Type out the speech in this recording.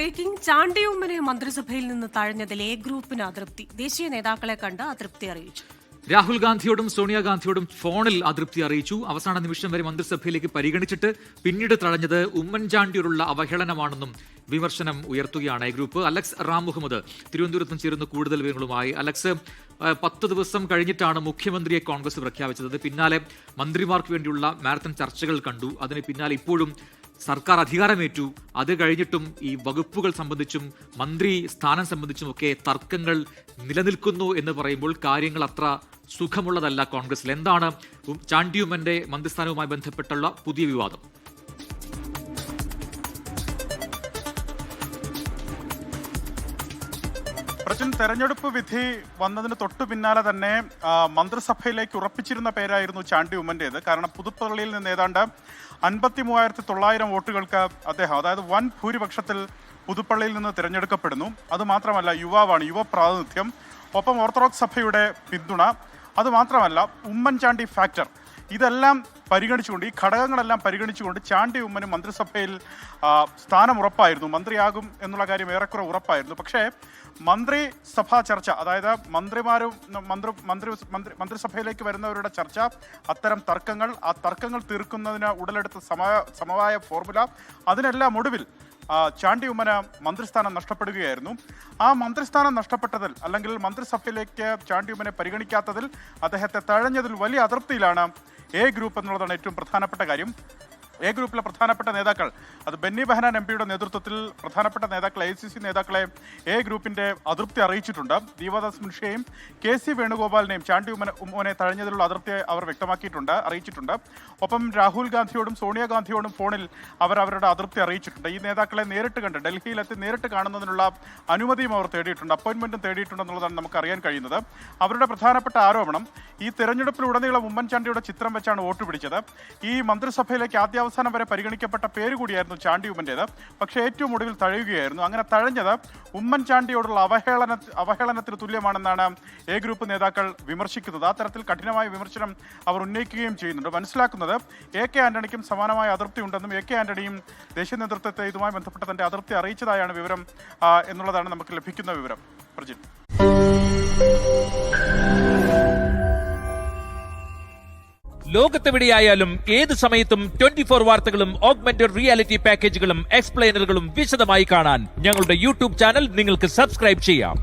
Breaking. Chandy ഉമ്മനെ മന്ത്രിസഭയിൽ നിന്ന് തഴഞ്ഞതിൽ എ ഗ്രൂപ്പിന് അതൃപ്തി. ദേശീയ നേതാക്കളെ കണ്ട് അതൃപ്തി അറിയിച്ചു. രാഹുൽ ഗാന്ധിയോടും സോണിയാഗാന്ധിയോടും ഫോണിൽ അതൃപ്തി അറിയിച്ചു. അവസാന നിമിഷം വരെ മന്ത്രിസഭയിലേക്ക് പരിഗണിച്ചിട്ട് പിന്നീട് തഴഞ്ഞത് ഉമ്മൻചാണ്ടിയോടുള്ള അവഹേളനമാണെന്നും വിമർശനം ഉയർത്തുകയാണ് A group. Alex Ram Muhammad തിരുവനന്തപുരത്തും ചേരുന്ന കൂടുതൽ വിവരങ്ങളുമായി. അലക്സ്, 10 ദിവസം കഴിഞ്ഞിട്ടാണ് മുഖ്യമന്ത്രിയെ കോൺഗ്രസ് പ്രഖ്യാപിച്ചത്. പിന്നാലെ മന്ത്രിമാർക്ക് വേണ്ടിയുള്ള മാരത്തൺ ചർച്ചകൾ കണ്ടു. അതിന് പിന്നാലെ ഇപ്പോഴും സർക്കാർ അധികാരമേറ്റു. അത് കഴിഞ്ഞിട്ടും ഈ വകുപ്പുകൾ സംബന്ധിച്ചും മന്ത്രി സ്ഥാനം സംബന്ധിച്ചുമൊക്കെ തർക്കങ്ങൾ നിലനിൽക്കുന്നു എന്ന് പറയുമ്പോൾ കാര്യങ്ങൾ അത്ര സുഖമുള്ളതല്ല കോൺഗ്രസിൽ. എന്താണ് ചാണ്ടിയുമ്മന്റെ മന്ത്രിസ്ഥാനവുമായി ബന്ധപ്പെട്ടുള്ള പുതിയ വിവാദം? പ്രചണ്ഡ്, തെരഞ്ഞെടുപ്പ് വിധി വന്നതിന് തൊട്ടു പിന്നാലെ തന്നെ മന്ത്രിസഭയിലേക്ക് ഉറപ്പിച്ചിരുന്ന പേരായിരുന്നു ചാണ്ടി ഉമ്മന്റേത്. കാരണം പുതുപ്പള്ളിയിൽ നിന്ന് ഏതാണ്ട് 53,900 വോട്ടുകൾക്ക് അദ്ദേഹം, അതായത് വൻ ഭൂരിപക്ഷത്തിൽ പുതുപ്പള്ളിയിൽ നിന്ന് തിരഞ്ഞെടുക്കപ്പെടുന്നു. അതുമാത്രമല്ല, യുവാവാണ്, യുവ പ്രാതിനിധ്യം, ഒപ്പം ഓർത്തഡോക്സ് സഭയുടെ പിന്തുണ, അതുമാത്രമല്ല ഉമ്മൻചാണ്ടി ഫാക്ടർ. ഇതെല്ലാം പരിഗണിച്ചുകൊണ്ട്, ഈ ഘടകങ്ങളെല്ലാം പരിഗണിച്ചുകൊണ്ട് ചാണ്ടി ഉമ്മനും മന്ത്രിസഭയിൽ സ്ഥാനം ഉറപ്പായിരുന്നു. മന്ത്രിയാകും എന്നുള്ള കാര്യം ഏറെക്കുറെ ഉറപ്പായിരുന്നു. പക്ഷേ മന്ത്രിസഭാ ചർച്ച, അതായത് മന്ത്രിസഭയിലേക്ക് വരുന്നവരുടെ ചർച്ച, അത്തരം തർക്കങ്ങൾ, ആ തർക്കങ്ങൾ തീർക്കുന്നതിന് ഉടലെടുത്ത സമവായ ഫോർമുല, അതിനെല്ലാം ഒടുവിൽ ചാണ്ടി ഉമ്മന് മന്ത്രിസ്ഥാനം നഷ്ടപ്പെടുകയായിരുന്നു. ആ മന്ത്രിസ്ഥാനം നഷ്ടപ്പെട്ടതിൽ, അല്ലെങ്കിൽ മന്ത്രിസഭയിലേക്ക് ചാണ്ടി ഉമ്മനെ പരിഗണിക്കാത്തതിൽ, അദ്ദേഹത്തെ തഴഞ്ഞതിൽ വലിയ അതൃപ്തിയിലാണ് എ ഗ്രൂപ്പ് എന്നുള്ളതാണ് ഏറ്റവും പ്രധാനപ്പെട്ട കാര്യം. എ ഗ്രൂപ്പിലെ പ്രധാനപ്പെട്ട നേതാക്കൾ, അത് ബെന്നി ബെഹനാൻ എംപിയുടെ നേതൃത്വത്തിൽ പ്രധാനപ്പെട്ട നേതാക്കൾ, AICC നേതാക്കളെ എ ഗ്രൂപ്പിന്റെ അതൃപ്തി അറിയിച്ചിട്ടുണ്ട്. ദീപദാസ് മുൻഷിയെയും KC വേണുഗോപാലിനെയും ചാണ്ടി ഉമ്മനെ തഴഞ്ഞതിലുള്ള അതൃപ്തി അവർ അറിയിച്ചിട്ടുണ്ട്. ഒപ്പം രാഹുൽ ഗാന്ധിയോടും സോണിയാഗാന്ധിയോടും ഫോണിൽ അവരുടെ അതൃപ്തി അറിയിച്ചിട്ടുണ്ട്. ഈ നേതാക്കളെ നേരിട്ട് കണ്ട്, ഡൽഹിയിലെത്തി നേരിട്ട് കാണുന്നതിനുള്ള അനുമതിയും അവർ തേടിയിട്ടുണ്ട്, അപ്പോയിന്റ്മെന്റും തേടിയിട്ടുണ്ടെന്നുള്ളതാണ് നമുക്ക് അറിയാൻ കഴിയുന്നത്. അവരുടെ പ്രധാനപ്പെട്ട ആരോപണം, ഈ തെരഞ്ഞെടുപ്പിലുടനീളം ഉമ്മൻചാണ്ടിയുടെ ചിത്രം വെച്ചാണ് വോട്ട് പിടിച്ചത്. ഈ മന്ത്രിസഭയിലേക്ക് ആദ്യാവസാനം വരെ പരിഗണിക്കപ്പെട്ട പേര് കൂടിയായിരുന്നു ചാണ്ടി ഉമ്മന്റേത്. പക്ഷേ ഏറ്റവും ഒടുവിൽ തഴയുകയായിരുന്നു. അങ്ങനെ തഴഞ്ഞത് ഉമ്മൻചാണ്ടിയോടുള്ള അവഹേളനത്തിന് തുല്യമാണെന്നാണ് എ ഗ്രൂപ്പ് നേതാക്കൾ വിമർശിക്കുന്നത്. ആ തരത്തിൽ കഠിനമായ വിമർശനം അവർ ഉന്നയിക്കുകയും ചെയ്യുന്നുണ്ട്. മനസ്സിലാക്കുന്നത് AK ആന്റണിക്കും സമാനമായ അതൃപ്തി ഉണ്ടെന്നും AK ആന്റണിയും ദേശീയ നേതൃത്വത്തെ ഇതുമായി ബന്ധപ്പെട്ട് തന്റെ അതൃപ്തി അറിയിച്ചതായാണ് വിവരം എന്നുള്ളതാണ് നമുക്ക് ലഭിക്കുന്ന വിവരം. പ്രജിൻ, ലോകത്തെവിടെയായാലും ഏത് സമയത്തും 24 വാർത്തകളും ഓഗ്മെന്റഡ് റിയാലിറ്റി പാക്കേജുകളും എക്സ്പ്ലെയിനറുകളും വിശദമായി കാണാൻ ഞങ്ങളുടെ YouTube ചാനൽ നിങ്ങൾക്ക് സബ്സ്ക്രൈബ് ചെയ്യാം.